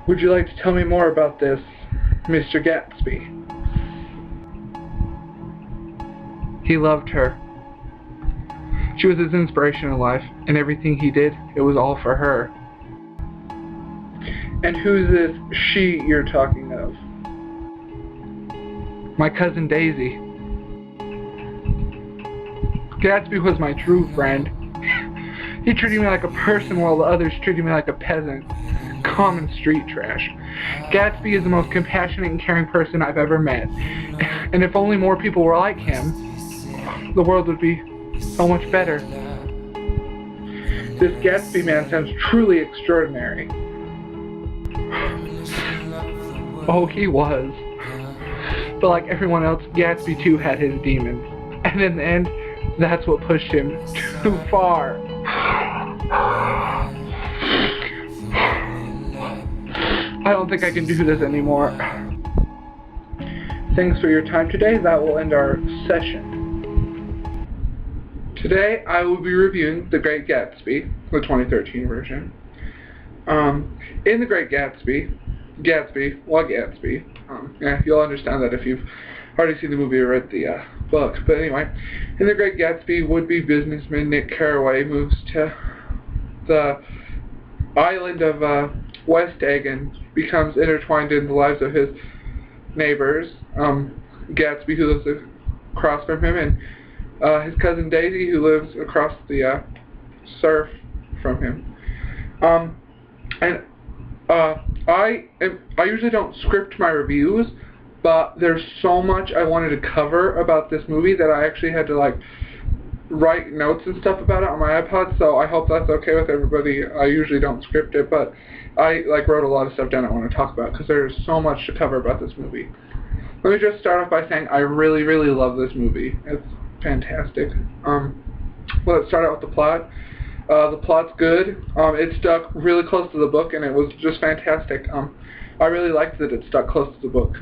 Would you like to tell me more about this, Mr. Gatsby? He loved her. She was his inspiration in life, and everything he did, it was all for her. And who's this she you're talking of? My cousin Daisy. Gatsby was my true friend. He treated me like a person while the others treated me like a peasant. Common street trash. Gatsby is the most compassionate and caring person I've ever met. And if only more people were like him, the world would be so much better. This Gatsby man sounds truly extraordinary. Oh, he was. But like everyone else, Gatsby too had his demons. And in the end, that's what pushed him too far. I don't think I can do this anymore. Thanks for your time today. That will end our session. Today I will be reviewing The Great Gatsby, the 2013 version. In The Great Gatsby, yeah, you'll understand that if you've already seen the movie or read the book. But anyway, in The Great Gatsby, would-be businessman Nick Carraway moves to the island of West Egg and becomes intertwined in the lives of his neighbors, Gatsby, who lives across from him, and his cousin Daisy, who lives across the surf from him. I usually don't script my reviews, but there's so much I wanted to cover about this movie that I actually had to like write notes and stuff about it on my iPod, so I hope that's okay with everybody. I usually don't script it, but I like wrote a lot of stuff down I want to talk about because there's so much to cover about this movie. Let me just start off by saying I really, really love this movie. It's fantastic. Let's start out with the plot. The plot's good. It stuck really close to the book, and it was just fantastic. I really liked that it stuck close to the book,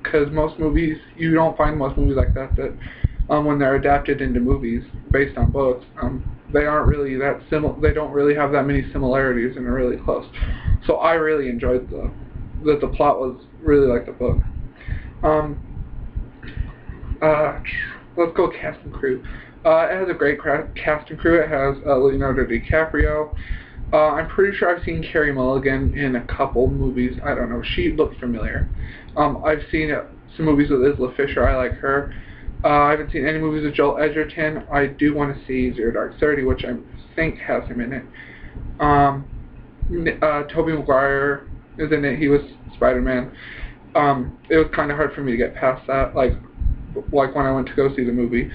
because most movies, you don't find most movies like that when they're adapted into movies based on books, they aren't really that they don't really have that many similarities and are really close. So I really enjoyed that the plot was really like the book. Let's go cast and crew. It has a great cast and crew. It has Leonardo DiCaprio. I'm pretty sure I've seen Carey Mulligan in a couple movies. I don't know. She looked familiar. I've seen some movies with Isla Fisher. I like her. I haven't seen any movies with Joel Edgerton. I do want to see Zero Dark 30, which I think has him in it. Tobey Maguire is in it. He was Spider-Man. It was kind of hard for me to get past that, like when I went to go see the movie.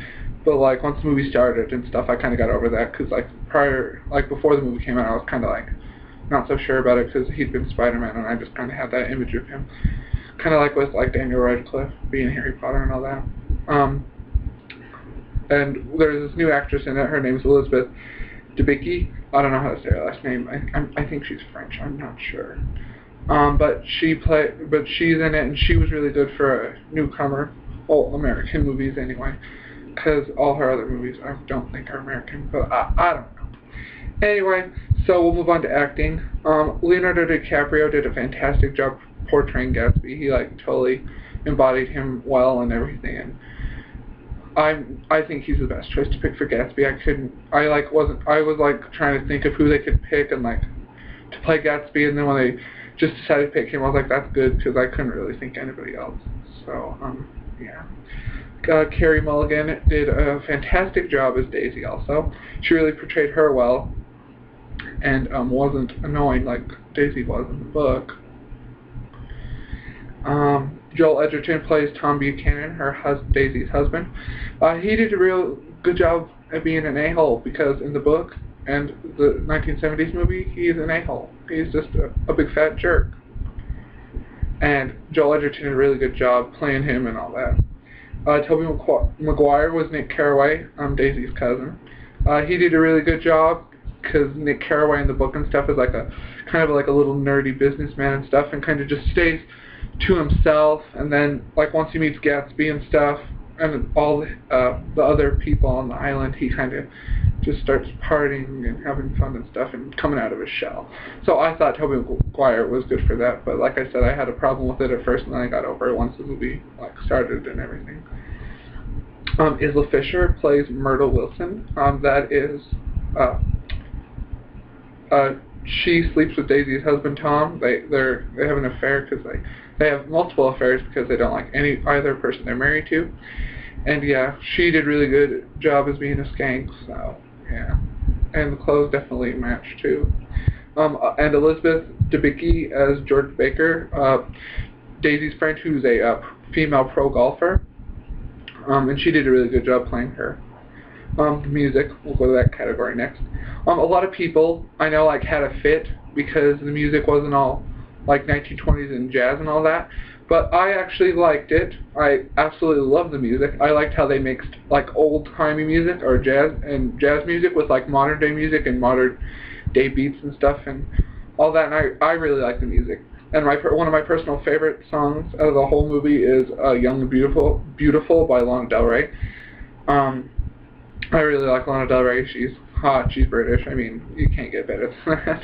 But like once the movie started and stuff, I kind of got over that because before the movie came out, I was kind of like not so sure about it because he'd been Spider-Man and I just kind of had that image of him, kind of like with like Daniel Radcliffe being Harry Potter and all that. And there's this new actress in it. Her name's Elizabeth Debicki. I don't know how to say her last name. I think she's French. I'm not sure. But she's in it, and she was really good for a newcomer. Well, American movies anyway, because all her other movies I don't think are American, but I don't know. Anyway, so we'll move on to acting. Leonardo DiCaprio did a fantastic job portraying Gatsby. He like totally embodied him well and everything, and I think he's the best choice to pick for Gatsby. I was trying to think of who they could pick and like to play Gatsby, and then when they just decided to pick him, I was like, that's good because I couldn't really think of anybody else. So yeah. Carey Mulligan did a fantastic job as Daisy also. She really portrayed her well and wasn't annoying like Daisy was in the book. Joel Edgerton plays Tom Buchanan, Daisy's husband. He did a real good job at being an a-hole because in the book and the 1970s movie, he's an a-hole. He's just a big fat jerk. And Joel Edgerton did a really good job playing him and all that. Tobey Maguire was Nick Carraway, Daisy's cousin. He did a really good job because Nick Carraway in the book and stuff is like a kind of like a little nerdy businessman and stuff, and kind of just stays to himself. And then like once he meets Gatsby and stuff, and all the other people on the island, he kind of just starts partying and having fun and stuff and coming out of his shell. So I thought Tobey Maguire was good for that, but like I said, I had a problem with it at first, and then I got over it once the movie started and everything. Isla Fisher plays Myrtle Wilson. That is, she sleeps with Daisy's husband Tom. They have an affair because they have multiple affairs because they don't like either person they're married to. And yeah, she did really good job as being a skank. So yeah, and the clothes definitely match too. And Elizabeth Debicki as George Baker, Daisy's friend, who's a female pro golfer. And she did a really good job playing her. Music, we'll go to that category next. A lot of people I know had a fit because the music wasn't all 1920s and jazz and all that, but I actually liked it. I absolutely loved the music. I liked how they mixed old-timey music or jazz music with modern day music and modern day beats and stuff and all that, and I really liked the music. And one of my personal favorite songs out of the whole movie is Young and Beautiful by Lana Del Rey. I really like Lana Del Rey. She's hot, she's British. I mean, you can't get better than that.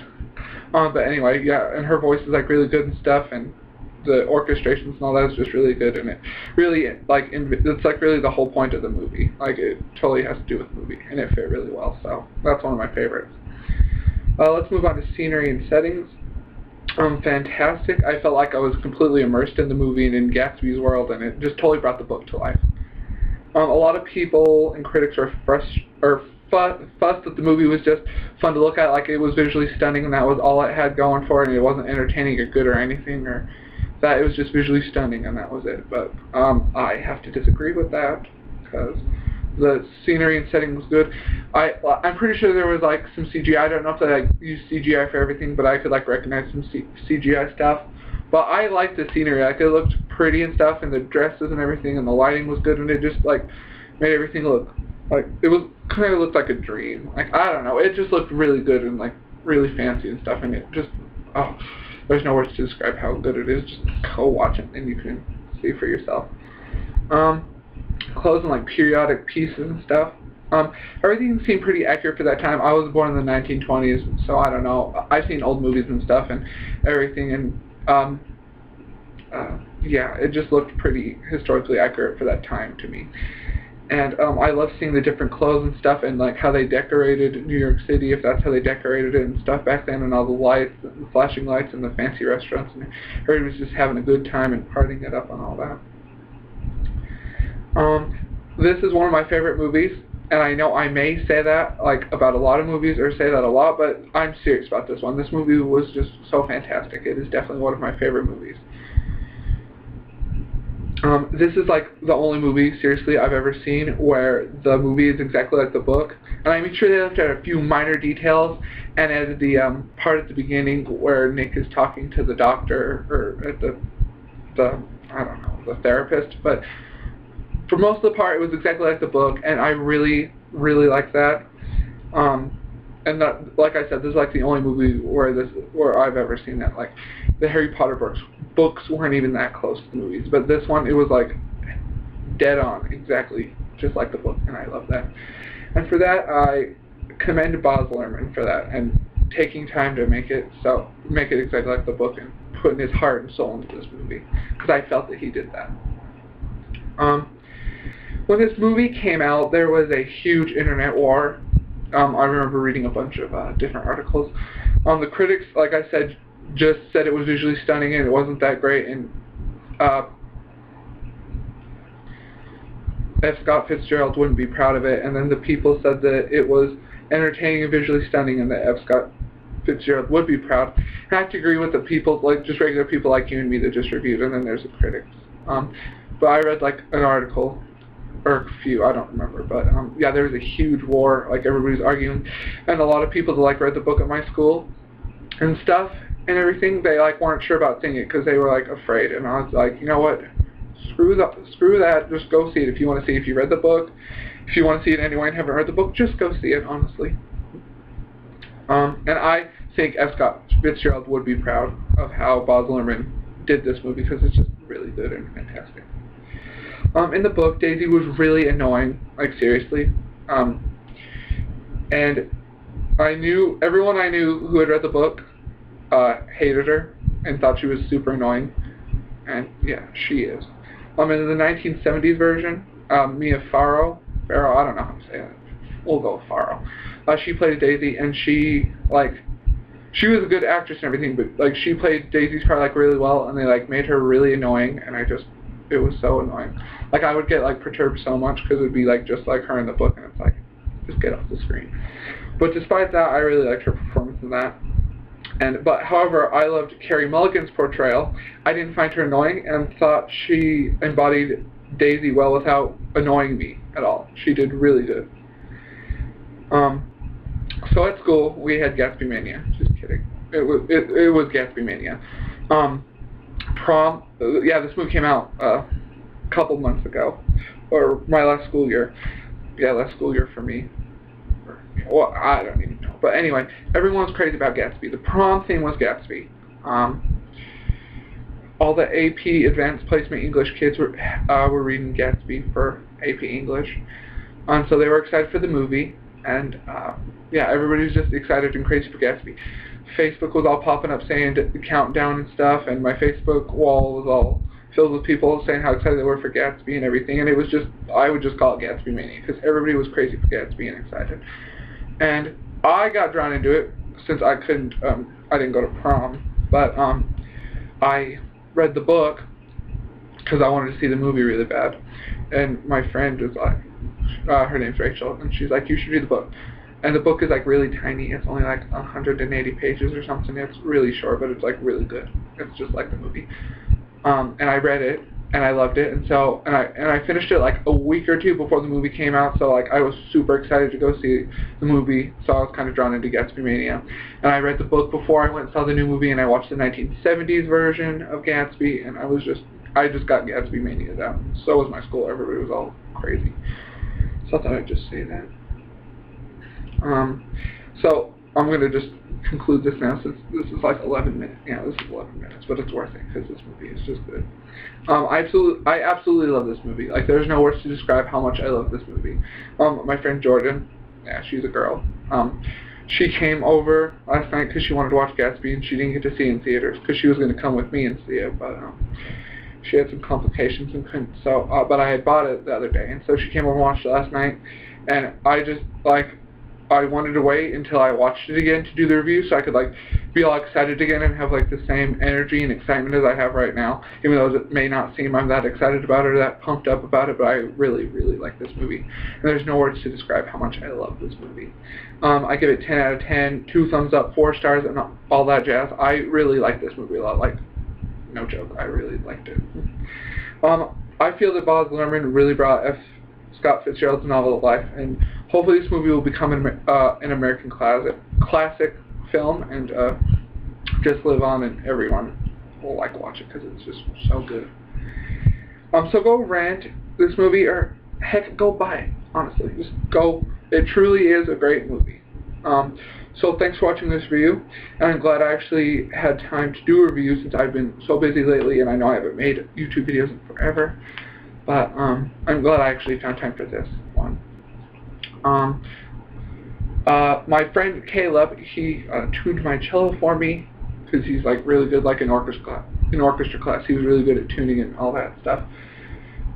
But anyway, yeah, and her voice is really good and stuff, and the orchestrations and all that is just really good, and it really it's really the whole point of the movie. It totally has to do with the movie, and it fit really well. So that's one of my favorites. Let's move on to scenery and settings. Fantastic. I felt like I was completely immersed in the movie and in Gatsby's world, and it just totally brought the book to life. A lot of people and critics are fussed that the movie was just fun to look at, it was visually stunning and that was all it had going for it, and it wasn't entertaining or good or anything, or that it was just visually stunning and that was it. But I have to disagree with that because the scenery and setting was good. I'm pretty sure there was some CGI. I don't know if they used CGI for everything, but I could recognize some CGI stuff. But I liked the scenery. It looked pretty and stuff, and the dresses and everything, and the lighting was good, and it just made everything look it was kind of looked like a dream. I don't know. It just looked really good and really fancy and stuff, and it just there's no words to describe how good it is. Just go watch it, and you can see for yourself. Clothes and periodic pieces and stuff. Everything seemed pretty accurate for that time. I was born in the 1920s, so I don't know. I've seen old movies and stuff and everything, and yeah, it just looked pretty historically accurate for that time to me. And I love seeing the different clothes and stuff, and how they decorated New York City, if that's how they decorated it and stuff back then, and all the lights, the flashing lights, and the fancy restaurants, and everybody was just having a good time and partying it up and all that. This is one of my favorite movies, and I know I may say that about a lot of movies, or say that a lot, but I'm serious about this one. This movie was just so fantastic. It is definitely one of my favorite movies. This is the only movie, seriously, I've ever seen where the movie is exactly like the book. And I made sure they left out a few minor details, and as the part at the beginning where Nick is talking to the doctor, or at the I don't know, the therapist, but for most of the part, it was exactly like the book, and I really, really like that. And that, like I said, this is the only movie where I've ever seen that. The Harry Potter books weren't even that close to the movies, but this one, it was dead on, exactly just like the book, and I love that. And for that, I commend Baz Luhrman for that, and taking time to make it exactly like the book, and putting his heart and soul into this movie, because I felt that he did that. When this movie came out, there was a huge internet war. I remember reading a bunch of different articles. The critics, like I said, just said it was visually stunning and it wasn't that great, and F. Scott Fitzgerald wouldn't be proud of it, and then the people said that it was entertaining and visually stunning and that F. Scott Fitzgerald would be proud. And I have to agree with the people, just regular people like you and me that just reviewed, and then there's the critics. But I read an article, or a few, I don't remember, but yeah, there was a huge war, everybody's arguing, and a lot of people that read the book at my school and stuff and everything, they weren't sure about seeing it because they were afraid, and I was you know what, screw that, just go see it if you want to see it. If you read the book, if you want to see it anyway and haven't read the book, just go see it, honestly. And I think F. Scott Fitzgerald would be proud of how Baz Luhrman did this movie, because it's just really good and fantastic. In the book, Daisy was really annoying, seriously. And And everyone I knew who had read the book hated her and thought she was super annoying. And yeah, she is. In the 1970s version, Mia Farrow, I don't know how to say that. We'll go with Farrow. She played Daisy, and she was a good actress and everything, but she played Daisy's part really well, and they made her really annoying, and it was so annoying. I would get perturbed so much because it would be just like her in the book, and it's just get off the screen. But despite that, I really liked her performance in that. But however, I loved Carey Mulligan's portrayal. I didn't find her annoying, and thought she embodied Daisy well without annoying me at all. She did really good. So at school, we had Gatsby Mania. Just kidding. It was Gatsby Mania. Prom. Yeah, this movie came out a couple months ago, or my last school year. Yeah, last school year for me. Well, I don't even know. But anyway, everyone was crazy about Gatsby. The prom theme was Gatsby. All the AP Advanced Placement English kids were reading Gatsby for AP English. So they were excited for the movie. And yeah, everybody was just excited and crazy for Gatsby. Facebook was all popping up saying the countdown and stuff, and my Facebook wall was all filled with people saying how excited they were for Gatsby and everything. And it was just, I would just call it Gatsby Mania, because everybody was crazy for Gatsby and excited. And I got drawn into it since I couldn't, I didn't go to prom, but I read the book because I wanted to see the movie really bad. And my friend was like, her name's Rachel, and she's like, you should read the book. And the book is really tiny. It's only 180 pages or something. It's really short, but it's really good. It's just like the movie. And I read it, and I loved it, and I finished it a week or two before the movie came out. So I was super excited to go see the movie. So I was kind of drawn into Gatsby Mania. And I read the book before I went and saw the new movie, and I watched the 1970s version of Gatsby, and I just got Gatsby Mania down. So was my school. Everybody was all crazy. So I thought I'd just say that. So I'm going to just conclude this now, since this is 11 minutes. Yeah, this is 11 minutes, but it's worth it because this movie is just good. I absolutely love this movie. There's no words to describe how much I love this movie. My friend Jordan, yeah, she's a girl. She came over last night because she wanted to watch Gatsby, and she didn't get to see it in theaters because she was going to come with me and see it, but she had some complications and couldn't. So, but I had bought it the other day, and so she came over and watched it last night, and I just I wanted to wait until I watched it again to do the review, so I could be all excited again and have the same energy and excitement as I have right now, even though it may not seem I'm that excited about it or that pumped up about it, but I really, really like this movie. And there's no words to describe how much I love this movie. I give it 10 out of 10, 2 thumbs up, 4 stars, and all that jazz. I really like this movie a lot. No joke, I really liked it. I feel that Baz Luhrmann really brought F. Scott Fitzgerald's novel to life, and hopefully this movie will become an American classic film, and just live on, and everyone will watch it because it's just so good. So go rent this movie, or heck, go buy it. Honestly, just go. It truly is a great movie. So thanks for watching this review, and I'm glad I actually had time to do a review since I've been so busy lately, and I know I haven't made YouTube videos in forever. But I'm glad I actually found time for this one. My friend Caleb, he tuned my cello for me because he's really good in orchestra class. He was really good at tuning and all that stuff.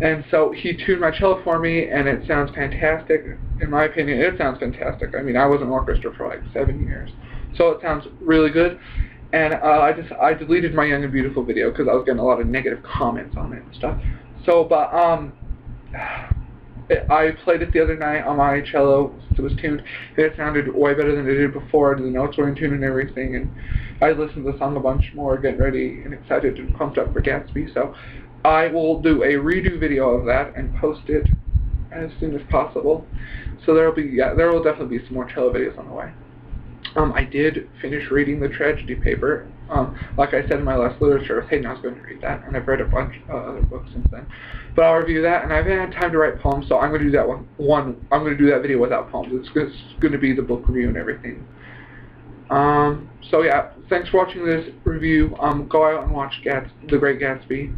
And so he tuned my cello for me, and it sounds fantastic. In my opinion, it sounds fantastic. I mean, I was in orchestra for 7 years, so it sounds really good. And I deleted my Young and Beautiful video because I was getting a lot of negative comments on it and stuff. So, but I played it the other night on my cello since it was tuned, and it sounded way better than it did before. The notes were in tune and everything, and I listened to the song a bunch more, getting ready and excited and pumped up for Gatsby. So I will do a redo video of that and post it as soon as possible. So there will definitely be some more cello videos on the way. I did finish reading the tragedy paper. Like I said in my last literature, Hayden, I was going to read that, and I've read a bunch of other books since then. But I'll review that, and I haven't had time to write poems, so I'm going to do that I'm going to do that video without poems. It's going to be the book review and everything. So yeah, thanks for watching this review. Go out and watch The Great Gatsby.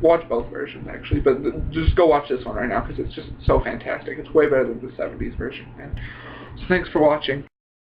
Watch both versions, actually, but just go watch this one right now because it's just so fantastic. It's way better than the 70s version. And So thanks for watching.